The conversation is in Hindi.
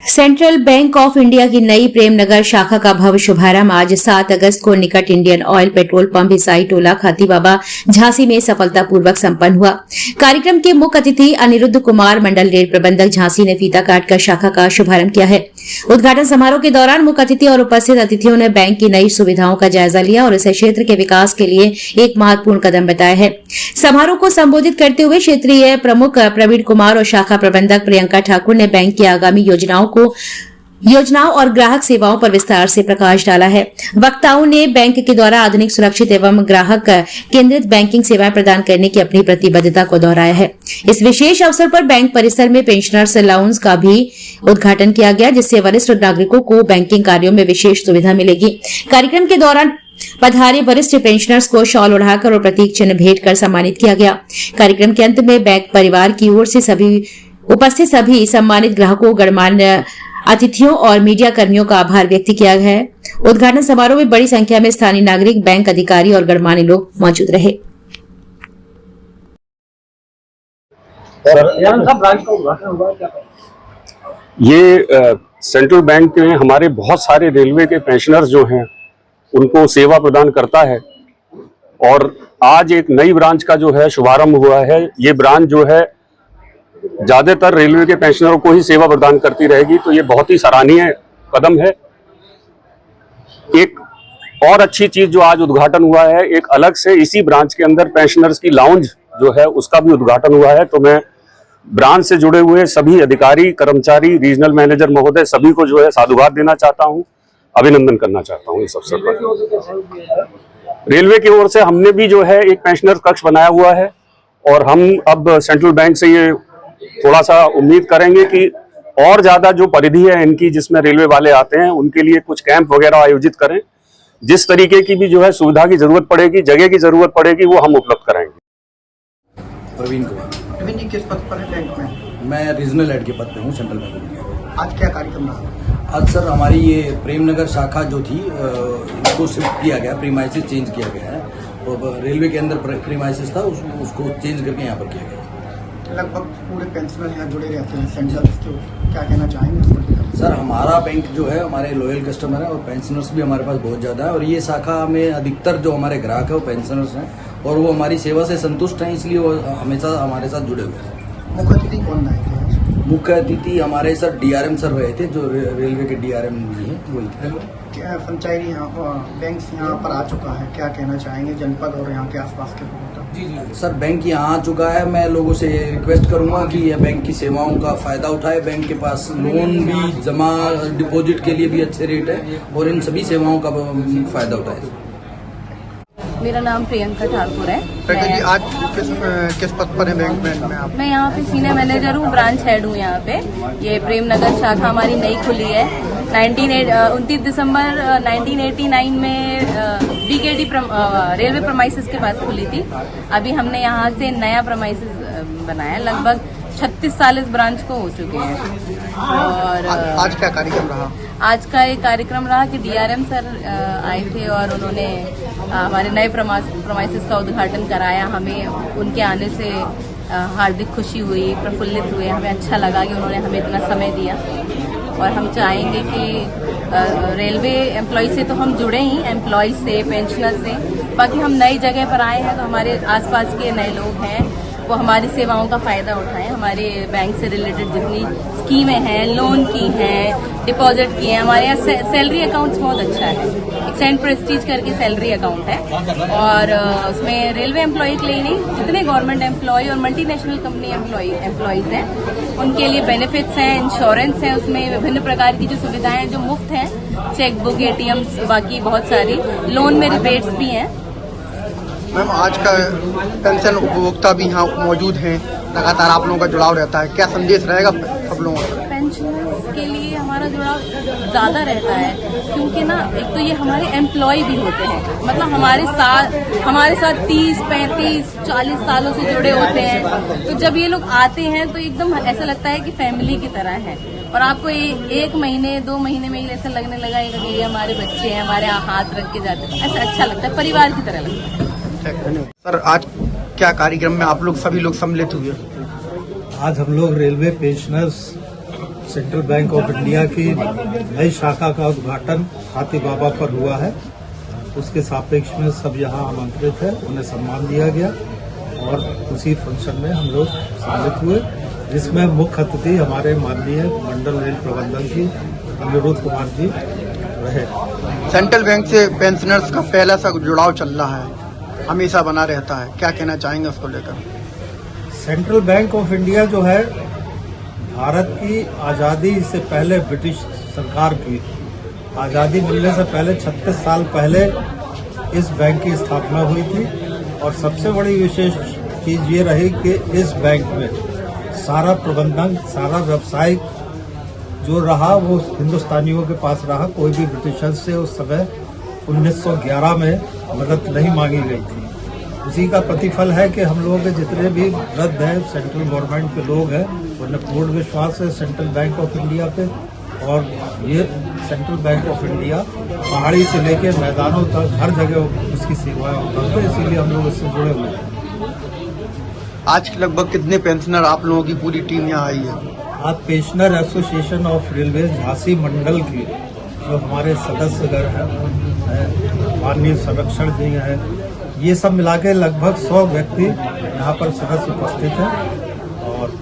सेंट्रल बैंक ऑफ इंडिया की नई प्रेमनगर शाखा का भव्य शुभारंभ आज 7 अगस्त को निकट इंडियन ऑयल पेट्रोल पंप हिसाई टोला खाती बाबा झांसी में सफलतापूर्वक संपन्न हुआ। कार्यक्रम के मुख्य अतिथि अनिरुद्ध कुमार मंडल रेल प्रबंधक झांसी ने फीता काटकर शाखा का शुभारंभ किया है। उद्घाटन समारोह के दौरान मुख्य अतिथि और उपस्थित अतिथियों ने बैंक की नई सुविधाओं का जायजा लिया और इसे क्षेत्र के विकास के लिए एक महत्वपूर्ण कदम बताया है। समारोह को संबोधित करते हुए क्षेत्रीय प्रमुख प्रवीण कुमार और शाखा प्रबंधक प्रियंका ठाकुर ने बैंक की आगामी योजनाओं और ग्राहक सेवाओं पर विस्तार से प्रकाश डाला है। वक्ताओं ने बैंक के द्वारा आधुनिक, सुरक्षित एवं ग्राहक केंद्रित बैंकिंग सेवाएं प्रदान करने की अपनी प्रतिबद्धता को दोहराया है। इस विशेष अवसर पर बैंक परिसर में पेंशनर्स लाउंज का भी उद्घाटन किया गया, जिससे वरिष्ठ नागरिकों को बैंकिंग कार्यों में विशेष सुविधा मिलेगी। कार्यक्रम के दौरान पधारे वरिष्ठ पेंशनर्स को शॉल ओढ़ाकर और प्रतीक चिन्ह भेंट कर सम्मानित किया गया। कार्यक्रम के अंत में बैंक परिवार की ओर से उपस्थित सभी सम्मानित ग्राहकों, गणमान्य अतिथियों और मीडिया कर्मियों का आभार व्यक्त किया गया है। उद्घाटन समारोह में बड़ी संख्या में स्थानीय नागरिक, बैंक अधिकारी और गणमान्य लोग मौजूद रहे। ये सेंट्रल बैंक में हमारे बहुत सारे रेलवे के पेंशनर्स जो हैं उनको सेवा प्रदान करता है और आज एक नई ब्रांच का जो है शुभारंभ हुआ है। ये ब्रांच जो है ज्यादातर रेलवे के पेंशनरों को ही सेवा प्रदान करती रहेगी, तो ये बहुत ही सराहनीय कदम है। एक और अच्छी चीज जो आज उद्घाटन हुआ है, एक अलग से इसी ब्रांच के अंदर पेंशनर्स की लाउंज जो है उसका भी उद्घाटन हुआ है। तो मैं ब्रांच से जुड़े हुए सभी अधिकारी, कर्मचारी, रीजनल मैनेजर महोदय सभी को जो है साधुवाद देना चाहता हूँ, अभिनंदन करना चाहता हूँ इस अवसर पर। रेलवे की ओर से हमने भी जो है एक पेंशनर कक्ष बनाया हुआ है और हम अब सेंट्रल बैंक से ये थोड़ा सा उम्मीद करेंगे कि और ज्यादा जो परिधि है इनकी, जिसमें रेलवे वाले आते हैं, उनके लिए कुछ कैंप वगैरह आयोजित करें। जिस तरीके की भी जो है सुविधा की जरूरत पड़ेगी, जगह की जरूरत पड़ेगी, वो हम उपलब्ध कराएंगे। प्रवीण जी किस पद पर है बैंक में? मैं रीजनल हेड के पद पे हूँ सेंट्रल बैंक में। आज क्या कार्यक्रम रहा? आज सर हमारी ये प्रेमनगर शाखा जो थी उसको शिफ्ट किया गया, प्रीमाइसिस चेंज किया गया है और रेलवे के अंदर प्रीमाइसिस था उसको चेंज करके यहाँ पर किया गया। लगभग पूरे पेंशनर यहाँ जुड़े रहते हैं सेंट्रल, तो क्या कहना चाहेंगे? सर हमारा बैंक जो है हमारे लॉयल कस्टमर है और पेंशनर्स भी हमारे पास बहुत ज़्यादा है और ये शाखा में अधिकतर जो हमारे ग्राहक है वो पेंशनर्स हैं और वो हमारी सेवा से संतुष्ट हैं, इसलिए वो हमेशा हमारे साथ जुड़े हुए हैं। मुख्य अतिथि कौन रहे थे? मुख्य अतिथि हमारे सर डीआरएम सर रहे थे, जो रेलवे के डीआरएम भी हैं वही थे। पंचायत यहाँ बैंक यहाँ पर आ चुका है, क्या कहना चाहेंगे जनपद और यहाँ के आसपास के लोगों का? जी सर, बैंक यहाँ आ चुका है। मैं लोगों से रिक्वेस्ट करूंगा कि ये बैंक की सेवाओं का फायदा उठाए। बैंक के पास लोन भी, जमा डिपॉजिट के लिए भी अच्छे रेट है और इन सभी सेवाओं का फायदा उठाए। मेरा नाम प्रियंका ठाकुर है। जी, आज किस पद पर है बैंक में आप? मैं यहाँ पे सीनियर मैनेजर हूँ, ब्रांच हेड हूँ यहाँ पे। ये प्रेमनगर शाखा हमारी नई खुली है 29 दिसंबर 1989 में बीकेडी रेलवे प्रेमाइसिस के पास खुली थी। अभी हमने यहाँ से नया प्रेमाइसिस बनाया। लगभग 36 साल इस ब्रांच को हो चुके हैं। और आज क्या कार्यक्रम रहा? आज का एक कार्यक्रम रहा कि डीआरएम सर आए थे और उन्होंने हमारे नए प्रेमाइसिस का उद्घाटन कराया। हमें उनके आने से हार्दिक खुशी हुई, प्रफुल्लित हुए। हमें अच्छा लगा कि उन्होंने हमें इतना समय दिया और हम चाहेंगे कि रेलवे एम्प्लॉय से तो हम जुड़े ही, एम्प्लॉय से, पेंशनर से, बाकी हम नई जगह पर आए हैं तो हमारे आसपास के नए लोग हैं वो हमारी सेवाओं का फायदा उठाएं। हमारे बैंक से रिलेटेड जितनी स्कीमें हैं, लोन की हैं, डिपॉजिट की हैं, हमारे यहाँ सैलरी अकाउंट्स बहुत अच्छा है। एक सेंट प्रेस्टीज करके सैलरी अकाउंट है और उसमें रेलवे एम्प्लॉय के लिए नहीं, जितने गवर्नमेंट एम्प्लॉय और मल्टीनेशनल कंपनी एम्प्लॉयज हैं उनके लिए बेनिफिट्स हैं, इंश्योरेंस है, उसमें विभिन्न प्रकार की जो सुविधाएं जो मुफ्त हैं, चेकबुक, एटीएम, बाकी बहुत सारी लोन में रिबेट्स भी हैं। मैम, आज का पेंशन उपभोक्ता भी यहाँ मौजूद हैं, लगातार आप लोगों का जुड़ाव रहता है, क्या संदेश रहेगा सब लोगों का? पेंशनर्स के लिए हमारा जुड़ाव ज़्यादा रहता है क्योंकि ना एक तो ये हमारे एम्प्लॉय भी होते हैं, मतलब हमारे साथ 30, 35, 40 सालों से जुड़े होते हैं। तो जब ये लोग आते हैं तो एकदम ऐसा लगता है कि फैमिली की तरह है और आपको एक महीने 2 महीने में ही ऐसा लगने लगा कि ये हमारे बच्चे हैं, हमारे हाथ रख के जाते हैं, ऐसा अच्छा लगता है, परिवार की तरह लगता है। सर, आज क्या कार्यक्रम में आप लोग सभी लोग सम्मिलित हुए? आज हम लोग railway pensioners central bank of India की नई शाखा का उद्घाटन हाथी बाबा पर हुआ है। उसके सापेक्ष में सब यहाँ आमंत्रित है, उन्हें सम्मान दिया गया और उसी फंक्शन में हम लोग सम्मिलित हुए, जिसमें मुख्य अतिथि हमारे माननीय मंडल रेल प्रबंधन जी अनिरुद्ध कुमार जी रहे। सेंट्रल बैंक से पेंशनर्स का पहला सा जुड़ाव चल रहा है, हमेशा बना रहता है, क्या कहना चाहेंगे उसको लेकर? सेंट्रल बैंक ऑफ इंडिया जो है भारत की आज़ादी से पहले, ब्रिटिश सरकार की आज़ादी मिलने से पहले 36 साल पहले इस बैंक की स्थापना हुई थी। और सबसे बड़ी विशेष चीज़ ये रही कि इस बैंक में सारा प्रबंधन, सारा व्यवसायिक जो रहा वो हिंदुस्तानियों के पास रहा। कोई भी ब्रिटिशर से उस समय 1911 में मदद नहीं मांगी गई थी। उसी का प्रतिफल है कि हम लोगों के जितने भी वृद्ध हैं, सेंट्रल गवर्नमेंट के लोग हैं, उन्हें पूर्ण विश्वास है सेंट्रल बैंक ऑफ इंडिया पे। और ये सेंट्रल बैंक ऑफ इंडिया पहाड़ी से लेकर मैदानों तक हर जगह उसकी सेवाएं उपलब्ध है, इसीलिए हम लोग इससे जुड़े हुए हैं। आज लगभग कितने पेंशनर आप लोगों की पूरी टीम यहाँ आई है? आज pensioner association of railway Jhansi मंडल की जो हमारे सदस्यगण हैं, माननीय संरक्षण जी हैं, ये सब मिला के लगभग 100 व्यक्ति यहाँ पर सदस्य उपस्थित हैं। और